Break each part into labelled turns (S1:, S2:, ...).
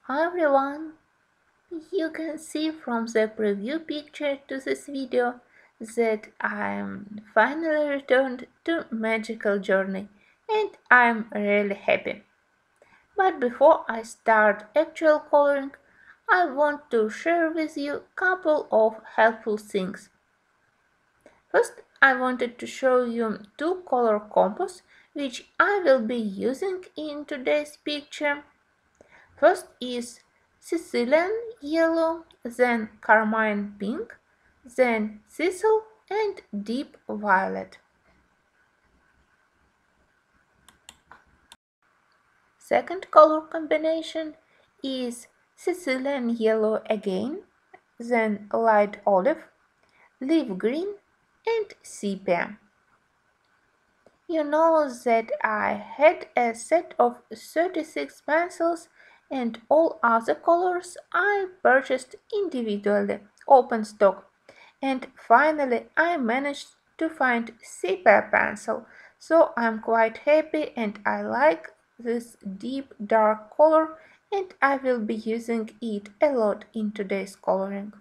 S1: Hi everyone! You can see from the preview picture to this video that I'm finally returned to Magical Journey and I'm really happy. But before I start actual coloring, I want to share with you a couple of helpful things. First, I wanted to show you two color combos which I will be using in today's picture. First is Sicilian yellow, then carmine pink, then thistle and deep violet. Second color combination is Sicilian yellow again, then light olive, leaf green and sepia. You know that I had a set of 36 pencils and all other colors I purchased individually, open stock. And finally I managed to find sepia pencil, so I'm quite happy and I like this deep dark color and I will be using it a lot in today's coloring.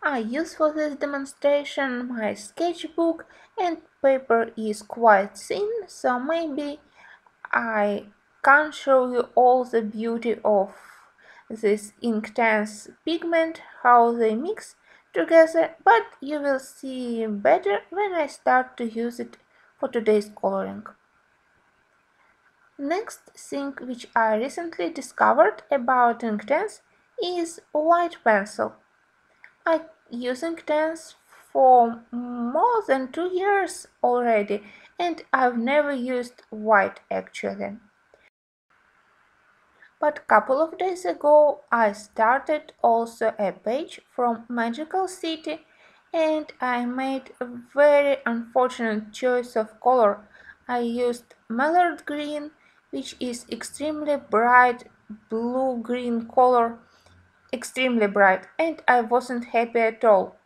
S1: I use for this demonstration my sketchbook and paper is quite thin, so maybe I can't show you all the beauty of this Inktense pigment, how they mix together, but you will see better when I start to use it for today's coloring. Next thing which I recently discovered about Inktense is white pencil. I using Inktense for more than 2 years already and I've never used white actually. But couple of days ago I started also a page from Magical City and I made a very unfortunate choice of color. I used mallard green, which is extremely bright blue-green color, extremely bright, and I wasn't happy at all.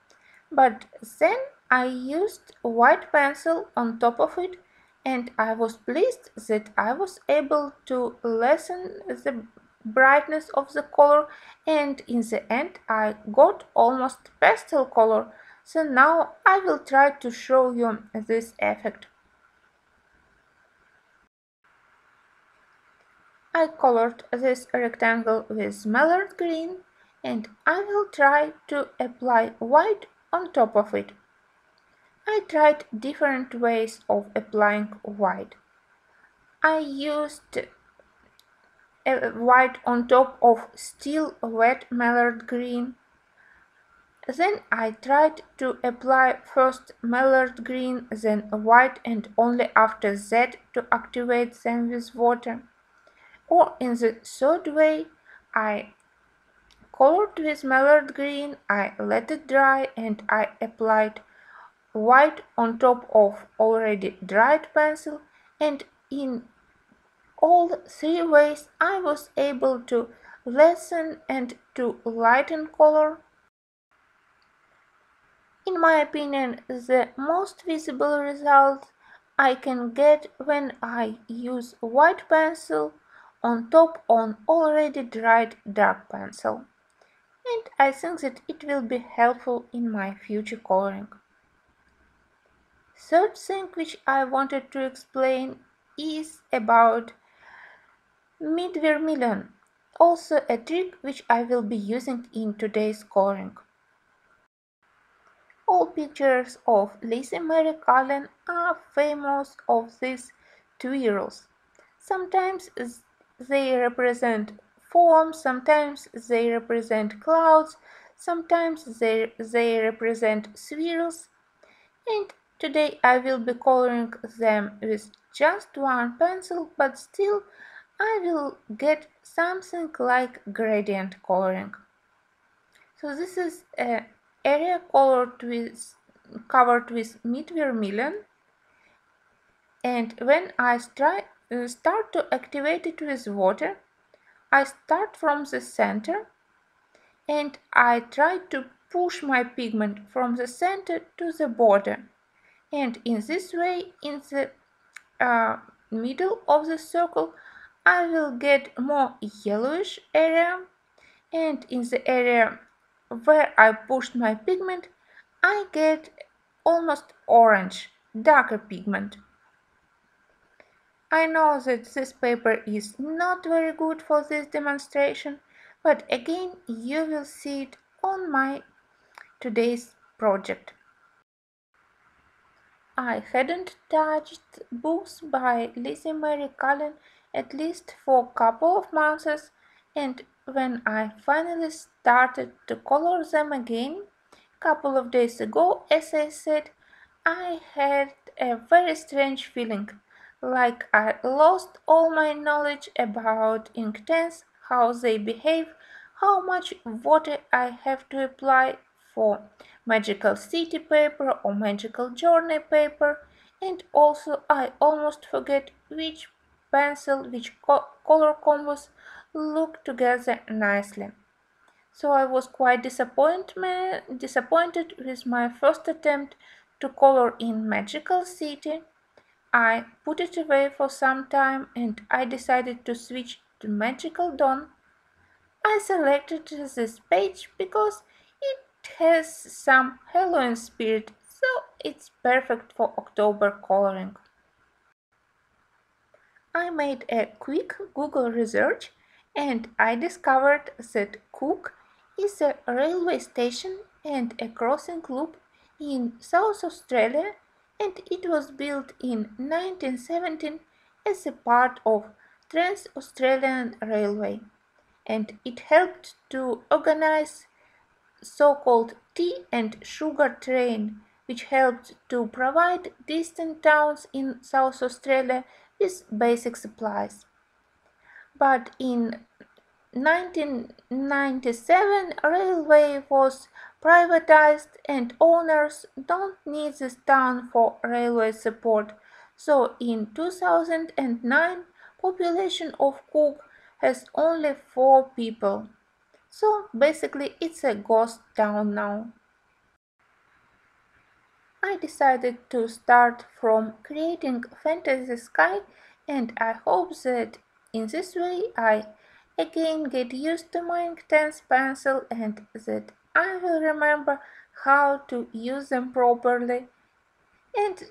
S1: But then I used white pencil on top of it and I was pleased that I was able to lessen the brightness of the color and in the end I got almost pastel color. So now I will try to show you this effect. I colored this rectangle with mallard green and I will try to apply white on top of it. I tried different ways of applying white. I used white on top of still wet mallard green. Then I tried to apply first mallard green, then white and only after that to activate them with water. Or in the third way, I colored with mallard green, I let it dry and I applied white on top of already dried pencil, and in all three ways I was able to lessen and to lighten color. In my opinion, the most visible result I can get when I use white pencil on top on already dried dark pencil, and I think that it will be helpful in my future coloring. Third thing which I wanted to explain is about mid-vermilion, also a trick which I will be using in today's coloring. All pictures of Lizzie Mary Cullen are famous of these twirls. Sometimes they represent forms, sometimes they represent clouds, sometimes they represent swirls, and today I will be coloring them with just one pencil, but still I will get something like gradient coloring. So this is an area covered with mid-vermilion, and when I start to activate it with water, I start from the center and I try to push my pigment from the center to the border, and in this way, in the middle of the circle, I will get more yellowish area, and in the area where I pushed my pigment, I get almost orange, darker pigment. I know that this paper is not very good for this demonstration, but again you will see it on my today's project. I hadn't touched books by Lizzie Mary Cullen at least for a couple of months, and when I finally started to color them again a couple of days ago, as I said, I had a very strange feeling, like I lost all my knowledge about inktanks, how they behave, how much water I have to apply for magical city paper or magical journey paper, and also I almost forget which pencil, which color combos look together nicely. So I was quite disappointed with my first attempt to color in Magical City. I put it away for some time and I decided to switch to Magical Dawn. I selected this page because it has some Halloween spirit, so it's perfect for October coloring. I made a quick Google research and I discovered that Cook is a railway station and a crossing loop in South Australia, and it was built in 1917 as a part of Trans-Australian Railway, and it helped to organize so-called tea and sugar train, which helped to provide distant towns in South Australia with basic supplies. But in 1997, railway was privatized and owners don't need this town for railway support. So in 2009, population of Cook has only 4 people. So basically it's a ghost town now. I decided to start from creating fantasy sky, and I hope that in this way I again get used to my intense pencil and that I will remember how to use them properly, and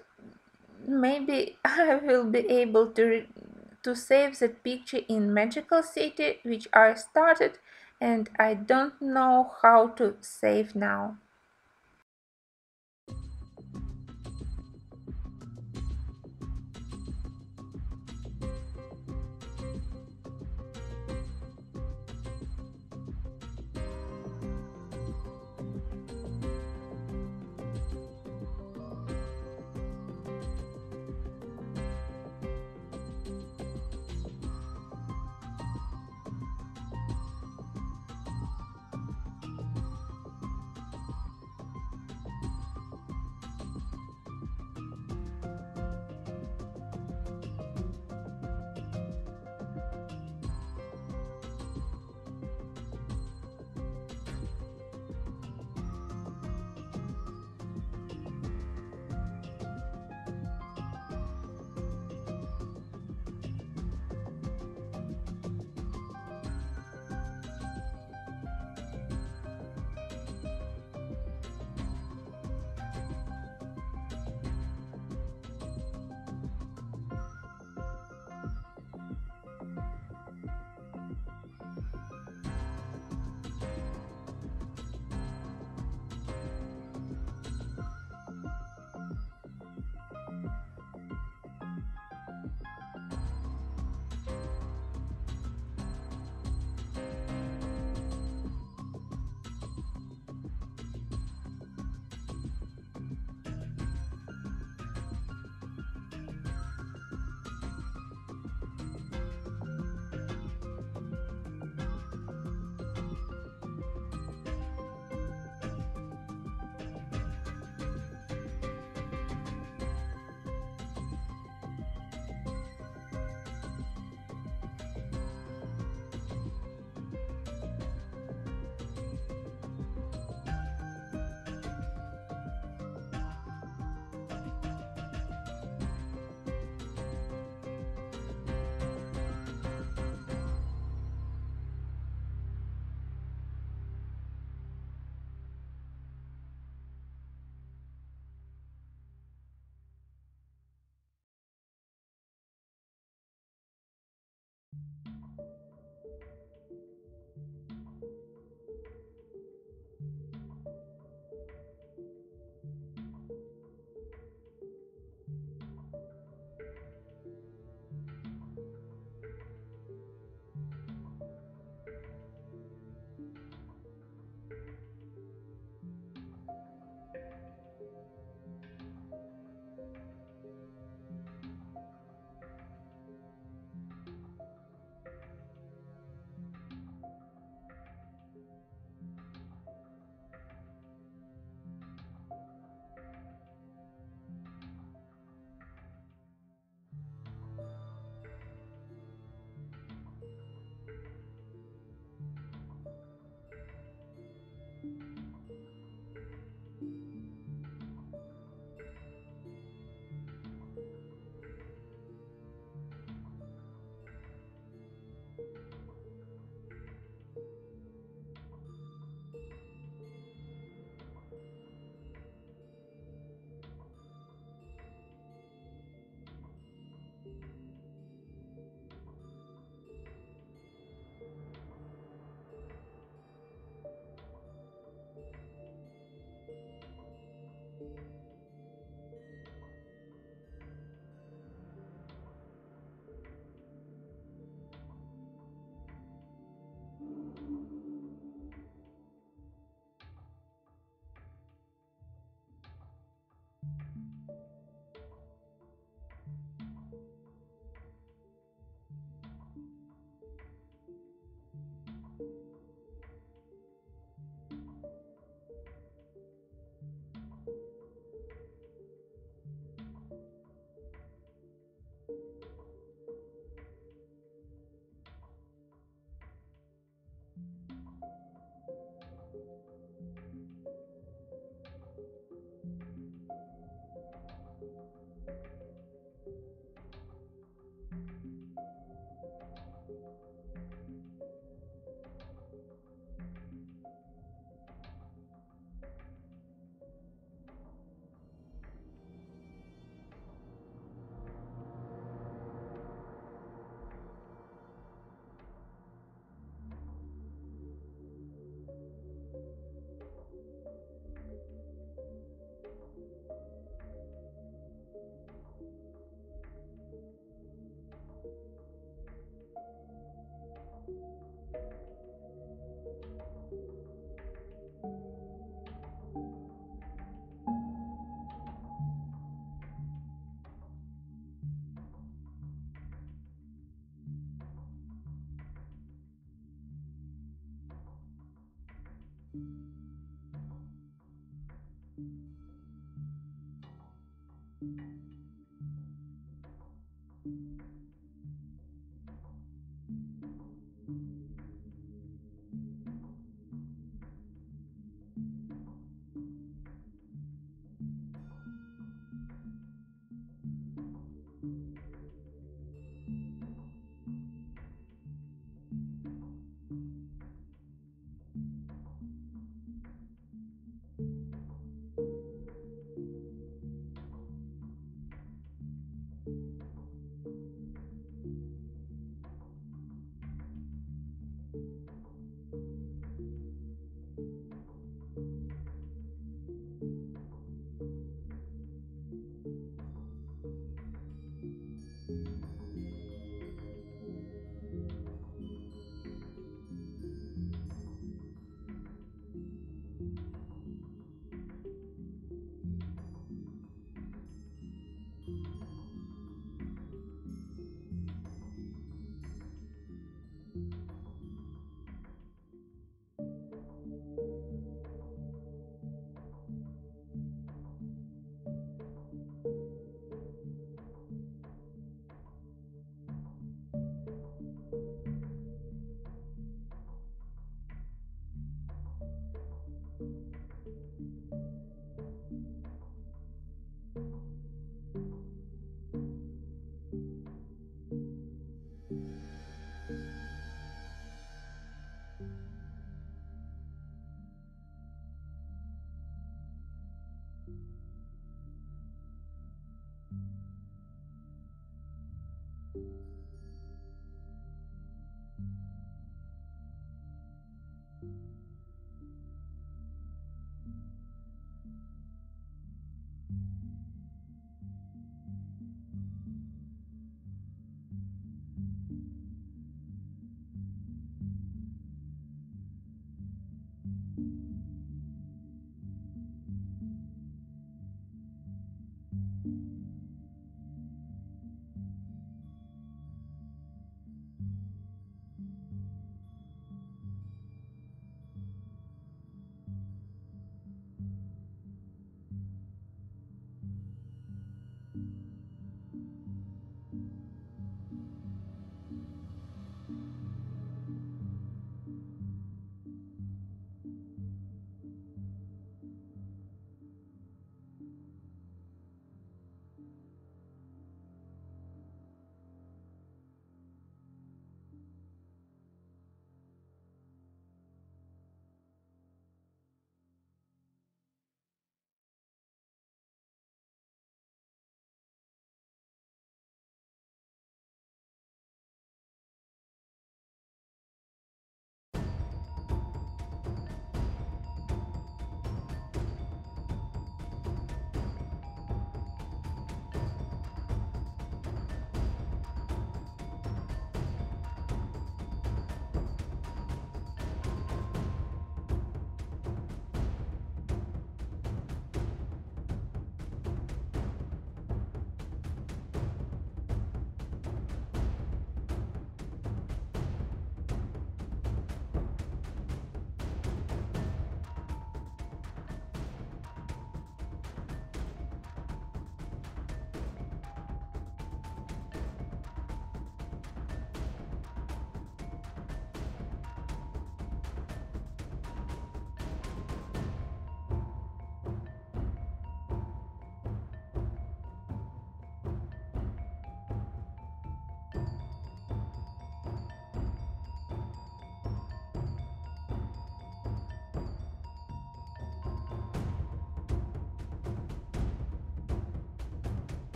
S1: maybe I will be able to save that picture in Magical City which I started and I don't know how to save now.